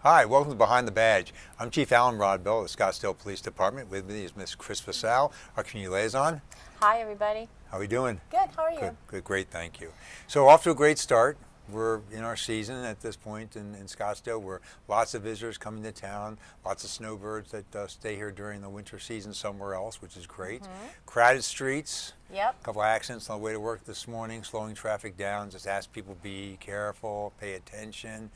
Hi, welcome to Behind the Badge. I'm Chief Alan Rodbell of the Scottsdale Police Department. With me is Miss Chris Vassal, our community liaison. Hi, everybody. How are we doing? Good. How are you? Good, great, thank you. So off to a great start. We're in our season at this point in Scottsdale, where lots of visitors coming to town, lots of snowbirds that stay here during the winter season somewhere else, which is great. Crowded streets. Yep. A couple of accidents on the way to work this morning, slowing traffic down. Just ask people be careful, pay attention.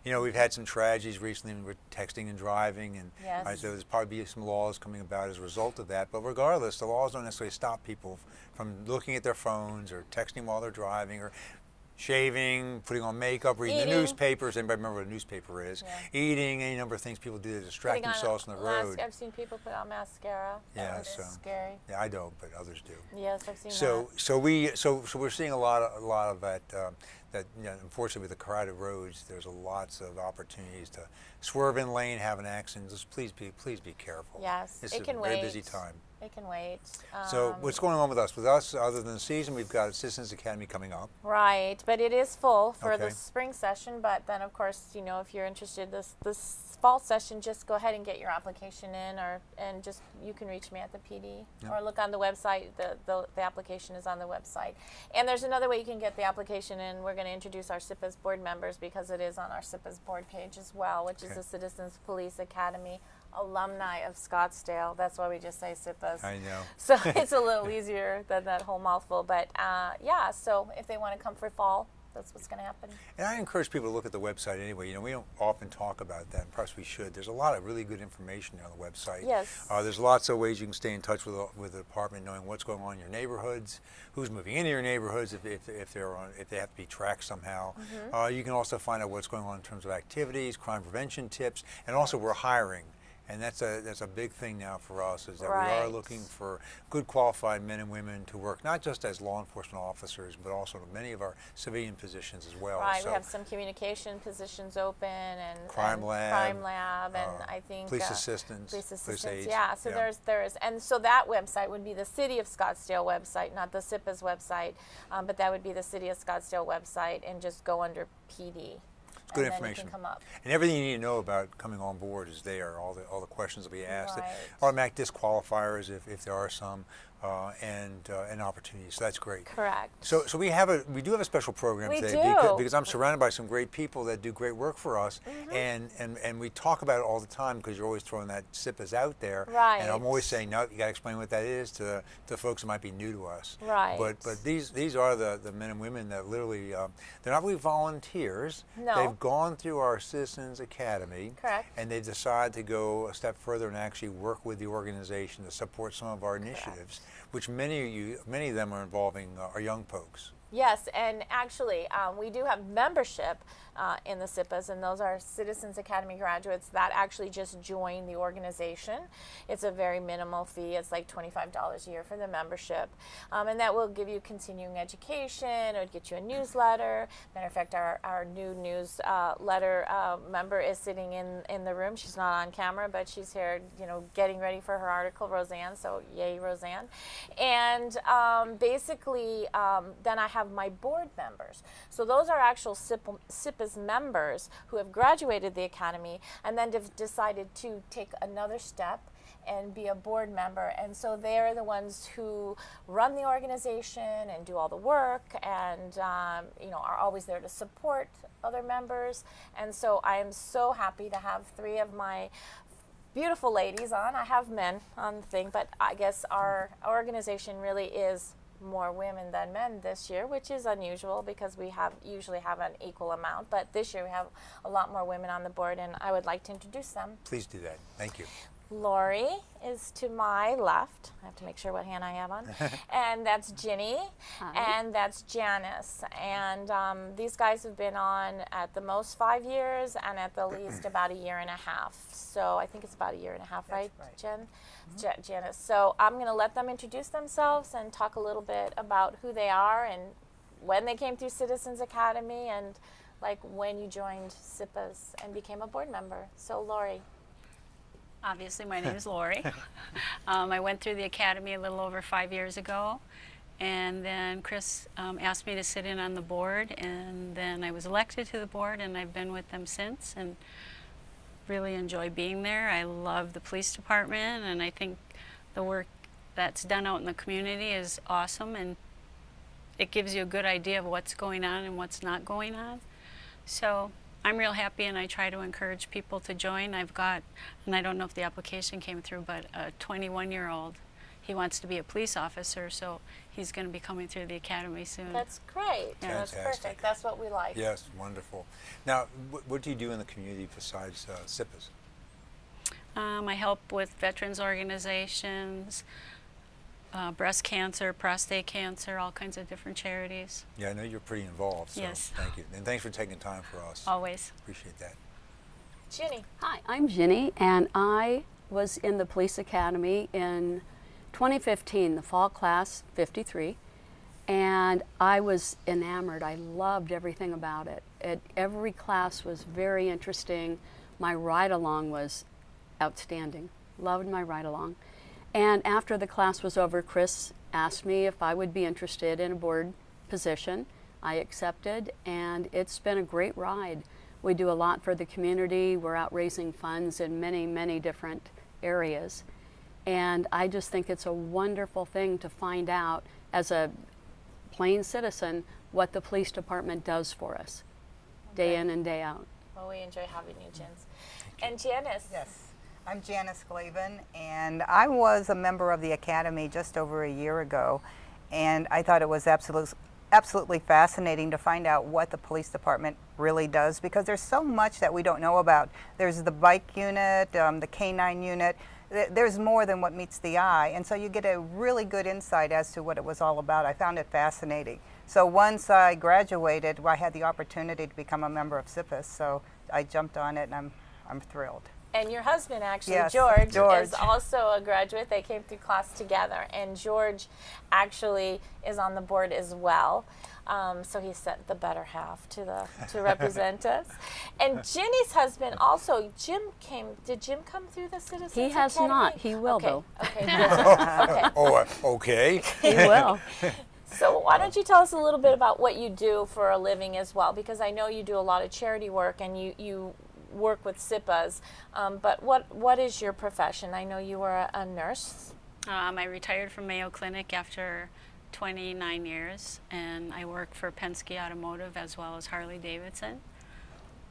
You know, we've had some tragedies recently with texting and driving, and Yes. so there's probably some laws coming about as a result of that. But regardless, the laws don't necessarily stop people from looking at their phones or texting while they're driving or shaving, putting on makeup, reading the newspapers. Anybody remember what a newspaper is? Yeah. Eating, any number of things people do to distract themselves on the road. I've seen people put on mascara. Yeah, It's scary. Yeah, I don't, but others do. Yes, I've seen that. So we're seeing a lot of that. That unfortunately, with the crowded roads, there's lots of opportunities to swerve in lane, have an accident. Just please be careful. Yes, This it is can a wait. very busy time. It can wait. So what's going on with us? With us, other than the season, we've got Citizens Academy coming up. Right, but it is full for Okay. the spring session. But then, of course, you know, if you're interested this fall session, just go ahead and get your application in, and just you can reach me at the PD or look on the website. The application is on the website. And there's another way you can get the application in. We're going to introduce our SIPA's board members because it is on our SIPA's board page as well, which is the Citizens Police Academy alumni of Scottsdale. That's why we just say SIPA's. I know. So it's a little easier than that whole mouthful. But yeah, so if they want to come for fall, that's what's going to happen. And I encourage people to look at the website anyway. You know, we don't often talk about that, and perhaps we should. There's a lot of really good information there on the website. Yes. There's lots of ways you can stay in touch with the department, knowing what's going on in your neighborhoods, who's moving into your neighborhoods, if they have to be tracked somehow. You can also find out what's going on in terms of activities, crime prevention tips, and also we're hiring. And that's a big thing now for us, is that we are looking for good qualified men and women to work not just as law enforcement officers, but also in many of our civilian positions as well. Right, so we have some communication positions open, and crime lab, and I think police assistants, police aides. Yeah, so there's and so that website would be the City of Scottsdale website, not the SIPA's website, but that would be the City of Scottsdale website, and just go under PD. It's good and information. Then you can come up. And everything you need to know about coming on board is there. All the questions that we asked, Right. automatic disqualifiers if there are some, and opportunities. So that's great. Correct. So we do have a special program We today do. because I'm surrounded by some great people that do great work for us, and we talk about it all the time because you're always throwing that SIPAs out there. Right. And I'm always saying, no, you got to explain what that is to folks that might be new to us. Right. But these are the men and women that literally they're not really volunteers. No. They've gone through our Citizens Academy. Correct. And they decide to go a step further and actually work with the organization to support some of our initiatives, which many of them are involving our young folks. Yes, and actually, we do have membership in the SIPAs, and those are Citizens Academy graduates that actually just join the organization. It's a very minimal fee. It's like $25 a year for the membership, and that will give you continuing education. It would get you a newsletter. Matter of fact, our new newsletter member is sitting in the room. She's not on camera, but she's here, you know, getting ready for her article, Roseanne. So yay, Roseanne! And basically, then I have my board members. So those are actual SIPA's members who have graduated the academy and then have decided to take another step and be a board member. And so they're the ones who run the organization and do all the work, and you know, are always there to support other members. And so I am so happy to have 3 of my beautiful ladies on. I have men on the thing, but I guess our organization really is more women than men this year, which is unusual because we usually have an equal amount, but this year we have a lot more women on the board, and I would like to introduce them. Please do that. Thank you. Lori is to my left. I have to make sure what hand I have on. And that's Ginny. Hi. And that's Janis. And these guys have been on at the most 5 years and at the least about 1.5 years. So I think it's about 1.5 years, right, Jen? Janis. So I'm going to let them introduce themselves and talk a little bit about who they are and when they came through Citizens Academy and like when you joined SIPA's and became a board member. So Lori. Obviously, my name is Lori. I went through the academy a little over 5 years ago, and then Chris asked me to sit in on the board, and then I was elected to the board, and I've been with them since. And really enjoy being there. I love the police department, and I think the work that's done out in the community is awesome, and it gives you a good idea of what's going on and what's not going on. So I'm real happy, and I try to encourage people to join. I've got, and I don't know if the application came through, but a 21-year-old. He wants to be a police officer, so he's going to be coming through the academy soon. That's great. Yeah. That's Fantastic. perfect. That's what we like. Yes, wonderful. Now, what do you do in the community besides SIPAs? I help with veterans organizations, breast cancer, prostate cancer, all kinds of different charities. Yeah, I know you're pretty involved, so Yes. thank you. And thanks for taking time for us. Always. Appreciate that. Ginny. Hi, I'm Ginny, and I was in the police academy in 2015, the fall class 53, and I was enamored. I loved everything about it. Every class was very interesting. My ride-along was outstanding. Loved my ride-along. And after the class was over, Chris asked me if I would be interested in a board position. I accepted, and it's been a great ride. We do a lot for the community. We're out raising funds in many, many different areas. And I just think it's a wonderful thing to find out as a plain citizen what the police department does for us day in and day out. Well, we enjoy having you, Jens. And Janis. Yes, I'm Janis Cleavon, and I was a member of the Academy just over a year ago, and I thought it was absolutely fascinating to find out what the police department really does, because there's so much that we don't know about. There's the bike unit, the K-9 unit. There's more than what meets the eye, and so you get a really good insight as to what it was all about. I found it fascinating. So once I graduated, I had the opportunity to become a member of SIPAS, so I jumped on it, and I'm thrilled. And your husband, actually, Yes, George, George. is also a graduate. They came through class together. And George actually is on the board as well. So he sent the better half to represent us. And Ginny's husband also, Jim came. Did Jim come through the Citizens He has Academy? not. He will, okay. though. Okay. Okay. Oh, okay. He will. So why don't you tell us a little bit about what you do for a living as well? Because I know you do a lot of charity work, and you work with SIPAs, but what is your profession? I know you were a nurse. I retired from Mayo Clinic after 29 years, and I work for Penske Automotive as well as Harley Davidson.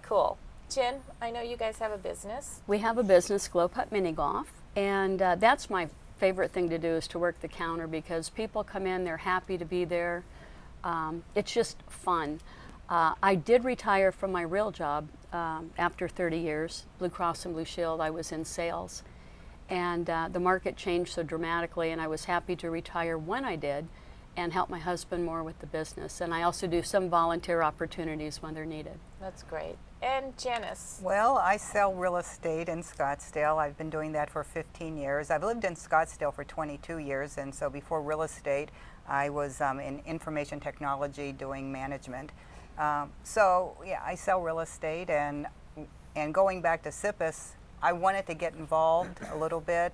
Cool. Jen, I know you guys have a business. We have a business, Glow Putt Mini Golf, and that's my favorite thing to do, is to work the counter, because people come in, they're happy to be there. It's just fun. I did retire from my real job after 30 years, Blue Cross and Blue Shield. I was in sales, and the market changed so dramatically, and I was happy to retire when I did and help my husband more with the business. And I also do some volunteer opportunities when they're needed. That's great. And Janis. Well, I sell real estate in Scottsdale. I've been doing that for 15 years. I've lived in Scottsdale for 22 years, and so before real estate, I was in information technology doing management. So yeah, I sell real estate, and going back to SIPAS, I wanted to get involved a little bit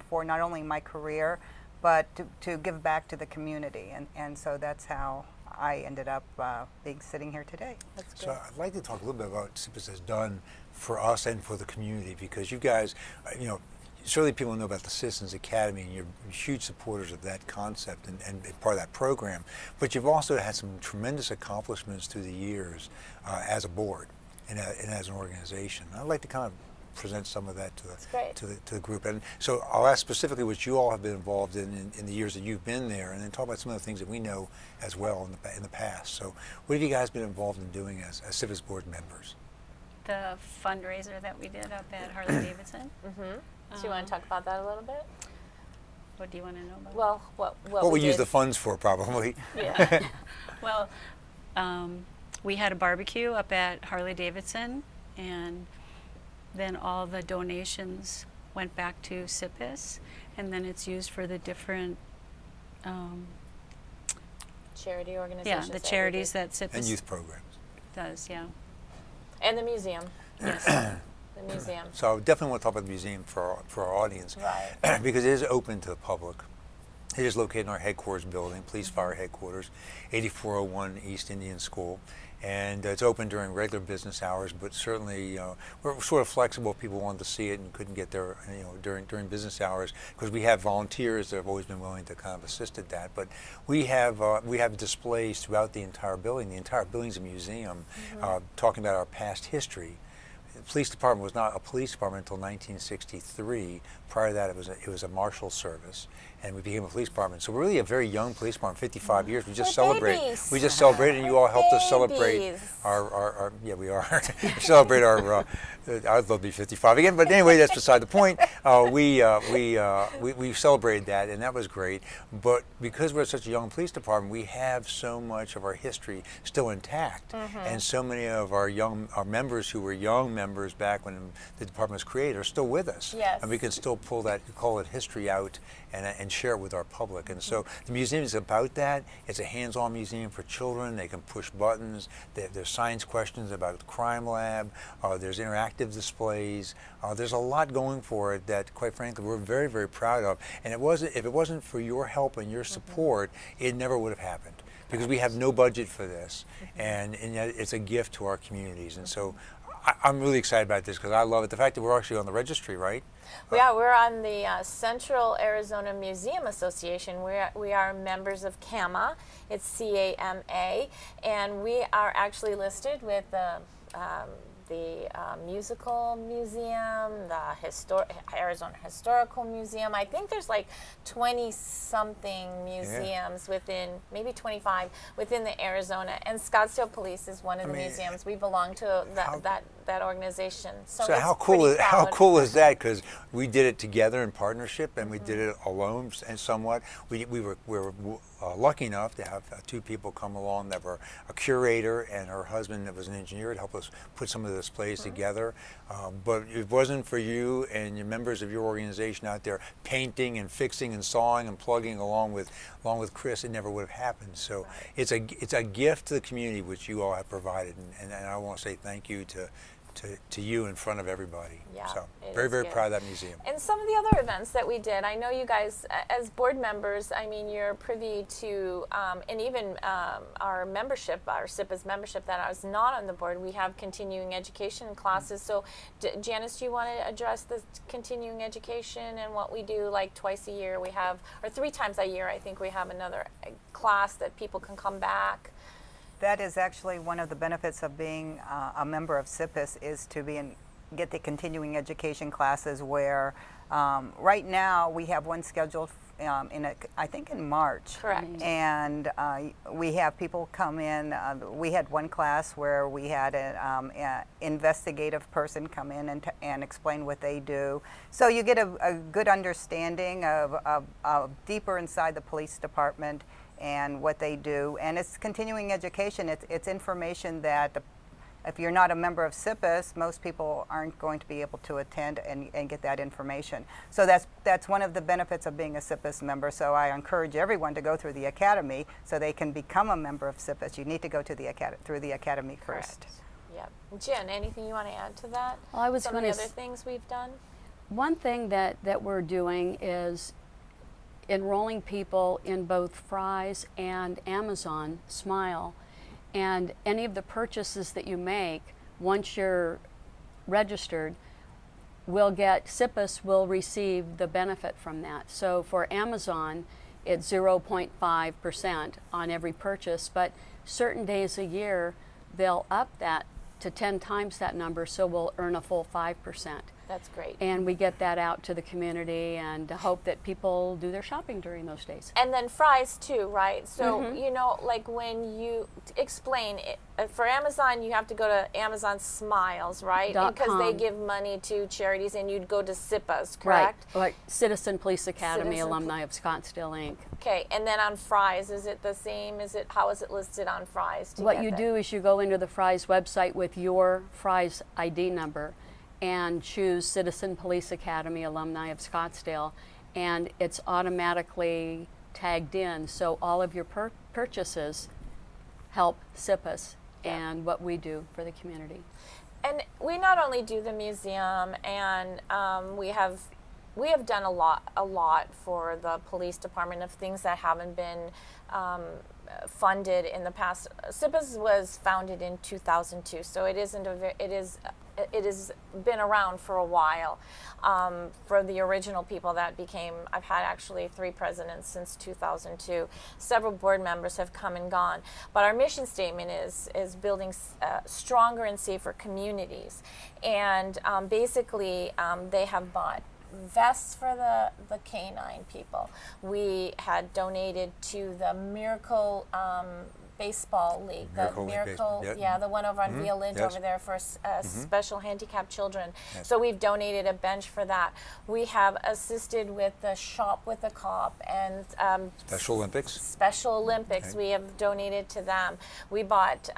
for not only my career, but to give back to the community, and so that's how I ended up sitting here today. That's So good. I'd like to talk a little bit about what SIPAS has done for us and for the community, because you guys, certainly people know about the Citizens Academy, and you're huge supporters of that concept and part of that program. But you've also had some tremendous accomplishments through the years as a board and as an organization. I'd like to kind of present some of that to the group. And so I'll ask specifically what you all have been involved in the years that you've been there, and then talk about some of the things that we know as well in the past. So what have you guys been involved in doing as SIPAS board members? The fundraiser that we did up at Harley Davidson. Do you want to talk about that a little bit? What do you want to know about? Well, What we use did. the funds for, probably. Yeah. Well, we had a barbecue up at Harley Davidson, and then all the donations went back to SIPAS, and then it's used for the different Charity organizations. the charities that SIPAS And youth programs. does, yeah. And the museum. Yes. The museum. So I definitely want to talk about the museum for our audience, Right. because it is open to the public. It is located in our headquarters building, Police Fire Headquarters, 8401 East Indian School. And it's open during regular business hours, but certainly we're sort of flexible if people wanted to see it and couldn't get there during business hours, because we have volunteers that have always been willing to kind of assist at that. But we have displays throughout the entire building. The entire building's a museum, talking about our past history. The police department was not a police department until 1963. Prior to that, it was a marshal service, and we became a police department. So we're really a very young police department, 55 years. We just celebrated. Babies. We just celebrated, and you all helped us celebrate Babies. our yeah, we are. Celebrate our. I'd love to be 55 again, but anyway, that's beside the point. We celebrated that, and that was great. But because we're such a young police department, we have so much of our history still intact, and so many of our members who were young members back when the department was created are still with us. Yes. And we can still pull that, call it history out, and share it with our public. And so the museum is about that. It's a hands-on museum for children. They can push buttons. There's science questions about the crime lab. There's interactive displays. There's a lot going for it that, quite frankly, we're very, very proud of. And if it wasn't for your help and your support, it never would have happened, because we have no budget for this, and yet it's a gift to our communities. And so I'm really excited about this because I love it. The fact that we're actually on the registry, right? Yeah, we're on the Central Arizona Museum Association. We are members of CAMA. It's CAMA, and we are actually listed with the Musical Museum, the Arizona Historical Museum. I think there's like 20-something museums within, maybe 25, within the Arizona. And Scottsdale Police is one of the museums. We belong to that organization. So how cool is that? Because we did it together in partnership, and we did it alone and somewhat. We were lucky enough to have two people come along that were a curator and her husband that was an engineer to help us put some of the displays together. But if it wasn't for you and your members of your organization out there painting and fixing and sawing and plugging along with Chris, it never would have happened. So it's a gift to the community which you all have provided, and I want to say thank you to you in front of everybody. Yeah, so very, very proud of that museum. And some of the other events that we did, I know you guys, as board members, I mean, you're privy to, and even our membership, our SIPA's membership that I was not on the board, we have continuing education classes. So Janis, do you want to address the continuing education and what we do like twice a year? We have, or 3 times a year, I think we have another class that people can come back. That is actually one of the benefits of being a member of SIPAS, is to get the continuing education classes where right now we have one scheduled I think in March. Correct. And we have people come in. We had one class where we had an investigative person come in and explain what they do. So you get a good understanding of deeper inside the police department and what they do. And it's continuing education. It's information that if you're not a member of SIPAS, most people aren't going to be able to attend and get that information. So that's one of the benefits of being a SIPAS member. So I encourage everyone to go through the academy so they can become a member of SIPAS. You need to go to through the academy first. Yep. Jen, anything you want to add to that? Well, I was some of the other things we've done? One thing that we're doing is enrolling people in both Fry's and Amazon Smile, and any of the purchases that you make once you're registered SIPAS will receive the benefit from that. So for Amazon, it's 0.5% on every purchase, but certain days a year they'll up that to 10 times that number, so we'll earn a full 5%. That's great. And we get that out to the community and hope that people do their shopping during those days. And then Fry's too, right? So, you know, like when you explain it, for Amazon, you have to go to Amazon Smiles, right? Because they give money to charities, and you'd go to SIPA's, correct? Right, like Citizen Police Academy, alumni of Scottsdale, Inc. Okay, and then on Fry's, is it the same? How is it listed on Fry's? What you do is you go into the Fry's website with your Fry's ID number and choose Citizen Police Academy, alumni of Scottsdale, and it's automatically tagged in, so all of your purchases help SIPAS and what we do for the community. And we not only do the museum, and we have we have done a lot for the police department of things that haven't been funded in the past. SIPAS was founded in 2002, so it has been around for a while. For the original people that became, I've had actually 3 presidents since 2002. Several board members have come and gone. But our mission statement is building stronger and safer communities. And basically, they have bought vests for the canine people. We had donated to the Miracle Baseball League, the one over on Via Lynch over there for special handicapped children. Yes. So we've donated a bench for that. We have assisted with the Shop with a Cop and Special Olympics. Special Olympics. Okay. We have donated to them. We bought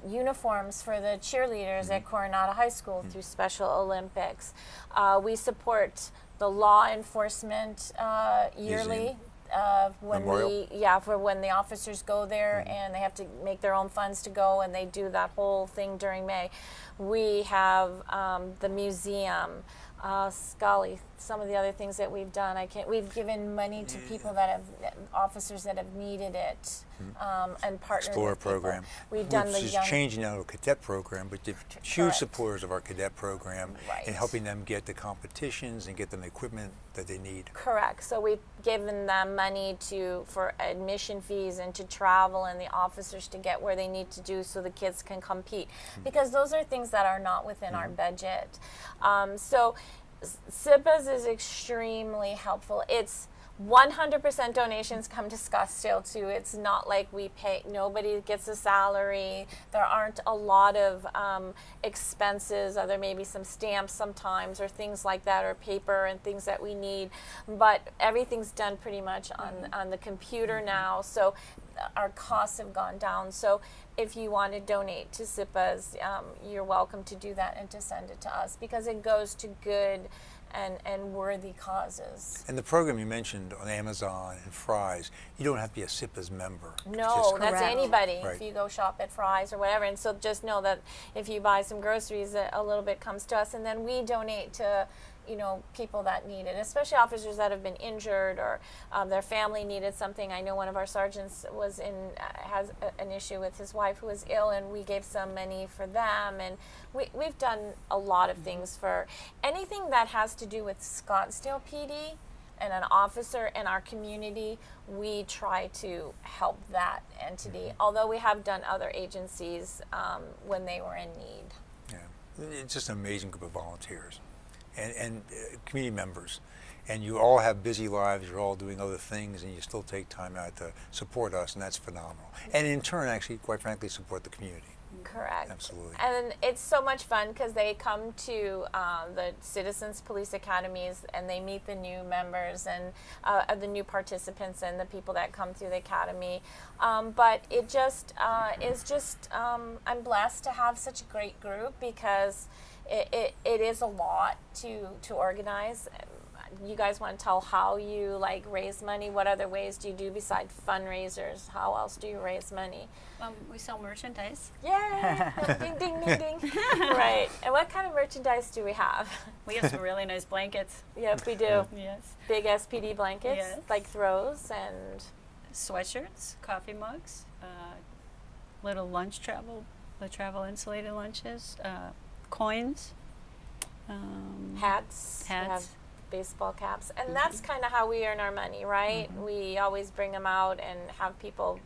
uniforms for the cheerleaders at Coronado High School through Special Olympics. We support the law enforcement yearly. For when the officers go there and they have to make their own funds to go, and they do that whole thing during May. We have the museum. Golly, some of the other things that we've done, we've given money to people that have, officers that have needed it, and partnered Explorer with people. program. We've done Which the is young. changing now to a cadet program, but they're huge Correct. supporters of our cadet program Right. and helping them get the competitions and get them the equipment that they need. Correct. So we've given them money for admission fees and to travel and the officers to get where they need to do so the kids can compete. Because those are things that are not within our budget. So SIPAS is extremely helpful. It's 100% donations come to Scottsdale too. It's not like we pay, nobody gets a salary. There aren't a lot of expenses. There may be some stamps sometimes or things like that, or paper and things that we need. But everything's done pretty much on the computer now. So our costs have gone down. So if you want to donate to SIPAS, you're welcome to do that and to send it to us, because it goes to good and worthy causes. And the program you mentioned on Amazon and Fry's, you don't have to be a SIPAS member. No, that's Correct. anybody. Right. If you go shop at Fry's or whatever, and so just know that if you buy some groceries, a little bit comes to us, and then we donate to people that need it, especially officers that have been injured or their family needed something. I know one of our sergeants has an issue with his wife who was ill, and we gave some money for them. And we've done a lot of things for anything that has to do with Scottsdale PD and an officer in our community. We try to help that entity, although we have done other agencies when they were in need. Yeah, it's just an amazing group of volunteers and community members. And you all have busy lives, you're all doing other things, and you still take time out to support us, and that's phenomenal. And in turn, actually, quite frankly, support the community. Correct. Absolutely. And it's so much fun because they come to the Citizens Police Academies and they meet the new members and the new participants and the people that come through the academy. But it just I'm blessed to have such a great group, because it is a lot to organize. You guys want to tell how you raise money? What other ways do you do besides fundraisers? How else do you raise money? We sell merchandise. Yay! Ding, ding, ding, ding. Right. And what kind of merchandise do we have? We have some really nice blankets. Yep, we do. Yes. Big SPD blankets, Yes. like throws, and Sweatshirts, coffee mugs, little lunch the travel insulated lunches, coins, hats. We have hats. baseball caps. And that's kind of how we earn our money, right? We always bring them out and have people.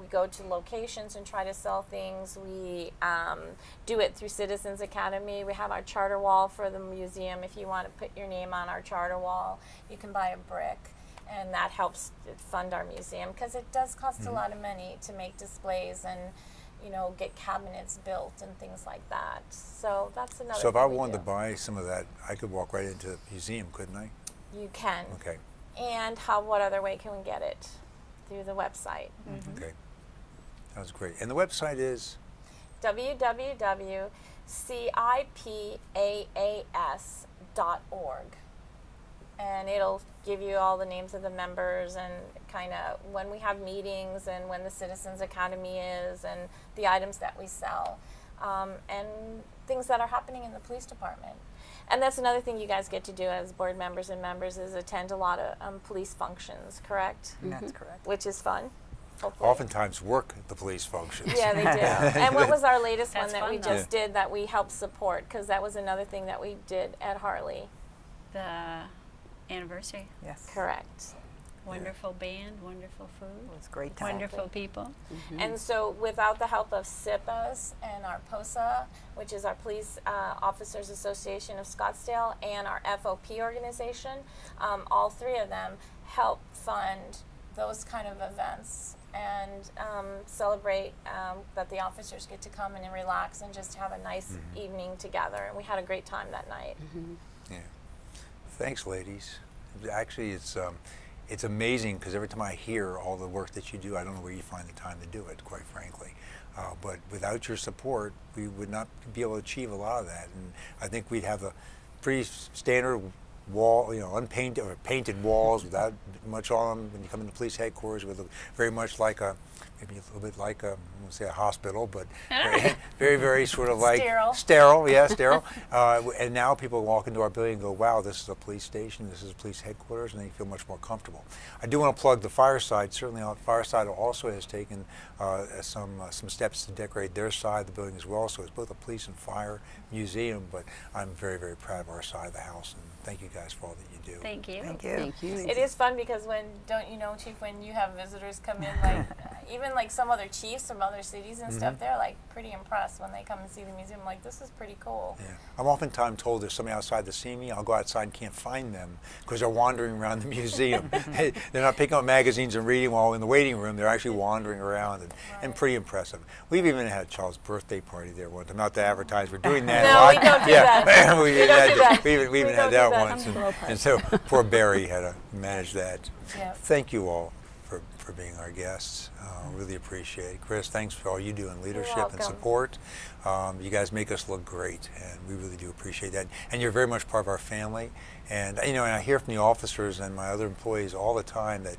We go to locations and try to sell things. We do it through Citizens Academy. We have our charter wall for the museum. If you want to put your name on our charter wall, you can buy a brick, and that helps fund our museum, because it does cost a lot of money to make displays and get cabinets built and things like that. So that's another So if thing I we wanted do. to buy some of that, I could walk right into the museum, couldn't I? You can. Okay. And what other way can we get it? Through the website. Okay. That was great. And the website is? www.cipaas.org. And it'll give you all the names of the members and kind of when we have meetings and when the Citizens Academy is and the items that we sell. And things that are happening in the police department. And that's another thing you guys get to do as board members and members is attend a lot of police functions, correct? That's correct. Which is fun. Hopefully. Oftentimes work the police functions. Yeah, they do. And what was our latest one That's that fun, we though. just did that we helped support? Because that was another thing that we did at Harley. The anniversary. Yes. Correct. Wonderful band, wonderful food, It was a great time. wonderful people. And so without the help of SIPAs and our POSA, which is our Police Officers Association of Scottsdale, and our FOP organization, all three of them help fund those kind of events and celebrate that the officers get to come in and relax and just have a nice evening together. And we had a great time that night. Yeah. Thanks, ladies. Actually, it's amazing because every time I hear all the work that you do, I don't know where you find the time to do it, quite frankly. But without your support, we would not be able to achieve a lot of that. And I think we'd have a pretty standard wall, unpainted or painted walls without much on them when you come into police headquarters, with very much like maybe a little bit like I won't say a hospital, but very, very sort of like sterile, yeah, sterile. And now people walk into our building and go, wow, this is a police station, this is a police headquarters, and they feel much more comfortable. I do want to plug the Fireside. Certainly, Fireside also has taken some steps to decorate their side of the building as well. So it's both a police and fire museum, but I'm very, very proud of our side of the house, and thank you guys for all that you do. Thank you. Thank you. Thank you. It is fun because don't you know, Chief, when you have visitors come in, like even like some other chiefs from other cities and stuff, they're like pretty impressed when they come and see the museum. Like, this is pretty cool. Yeah. I'm oftentimes told there's somebody outside to see me. I'll go outside and can't find them because they're wandering around the museum. They're not picking up magazines and reading while in the waiting room. They're actually wandering around and pretty impressive. We've even had a child's birthday party there once. I'm not to advertise we're doing that. No, we don't do that. we don't do that. We even had that once. that. And so poor Barry had to manage that. Yeah. Thank you all for being our guests. Really appreciate it. Chris, thanks for all you do in leadership and welcome. support. You guys make us look great, and we really do appreciate that. And you're very much part of our family. And and I hear from the officers and my other employees all the time that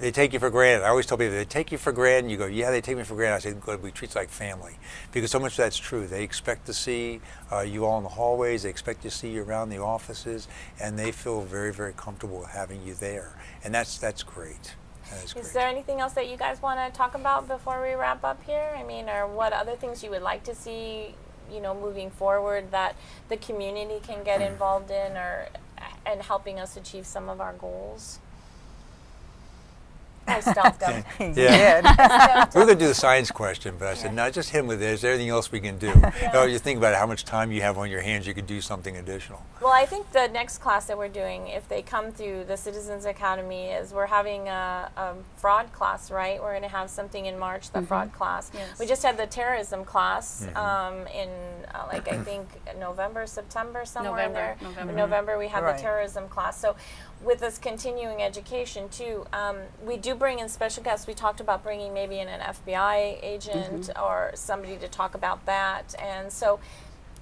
they take you for granted. I always tell people, they take you for granted. You go, yeah, they take me for granted. I say, good, we treat you like family. Because so much of that's true. They expect to see you all in the hallways. They expect to see you around the offices. And they feel very, very comfortable with having you there. And that's great. That is great. Is there anything else that you guys want to talk about before we wrap up here? I mean, or what other things you would like to see, moving forward that the community can get involved in and helping us achieve some of our goals? I stumped them. Yeah. We were going to do the science question, but I said, no, just hit him with it. Is there anything else we can do? You think about how much time you have on your hands, you could do something additional. Well, I think the next class that we're doing, if they come through the Citizens Academy, is we're having a fraud class, right? We're going to have something in March, the fraud class. Yes. We just had the terrorism class in, I think, November, September, somewhere in there. November, we had the terrorism class. So with this continuing education, too, we do bring in special guests. We talked about bringing maybe in an FBI agent or somebody to talk about that. And so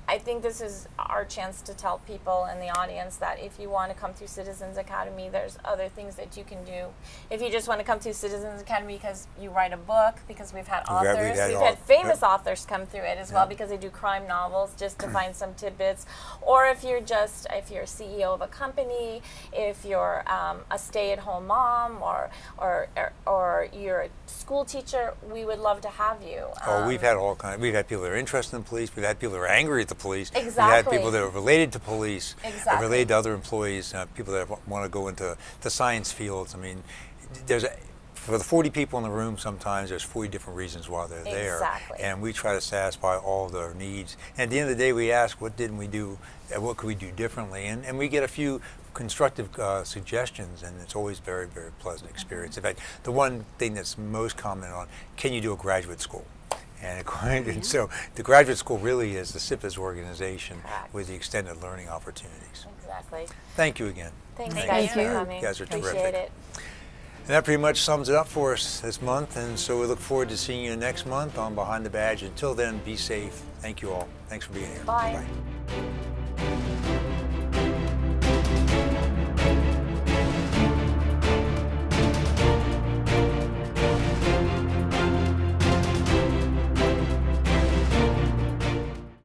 I think this is our chance to tell people in the audience that if you want to come through Citizens Academy, there's other things that you can do. If you just want to come through Citizens Academy because you write a book, because we've had authors, we've had famous authors come through it as well, because they do crime novels just to find some tidbits. Or if you're a CEO of a company, if you're a stay-at-home mom, or you're a school teacher, we would love to have you. We've had all kinds. We've had people that are interested in police. We've had people that are angry at the police. Exactly. We've had people that are related to police, related to other employees, people that want to go into the science fields. I mean, for the 40 people in the room, sometimes there's 40 different reasons why they're there. Exactly. And we try to satisfy all their needs. And at the end of the day, we ask, what didn't we do? What could we do differently? And we get a few constructive suggestions, and it's always very, very pleasant experience. In fact, the one thing that's most commented on, can you do a graduate school? And so the graduate school really is the SIPA's organization with the extended learning opportunities. Exactly. Thank you again. Thanks guys for coming. You guys are Appreciate terrific. it. And that pretty much sums it up for us this month, and so we look forward to seeing you next month on Behind the Badge. Until then, be safe. Thank you all. Thanks for being here. Bye. Bye.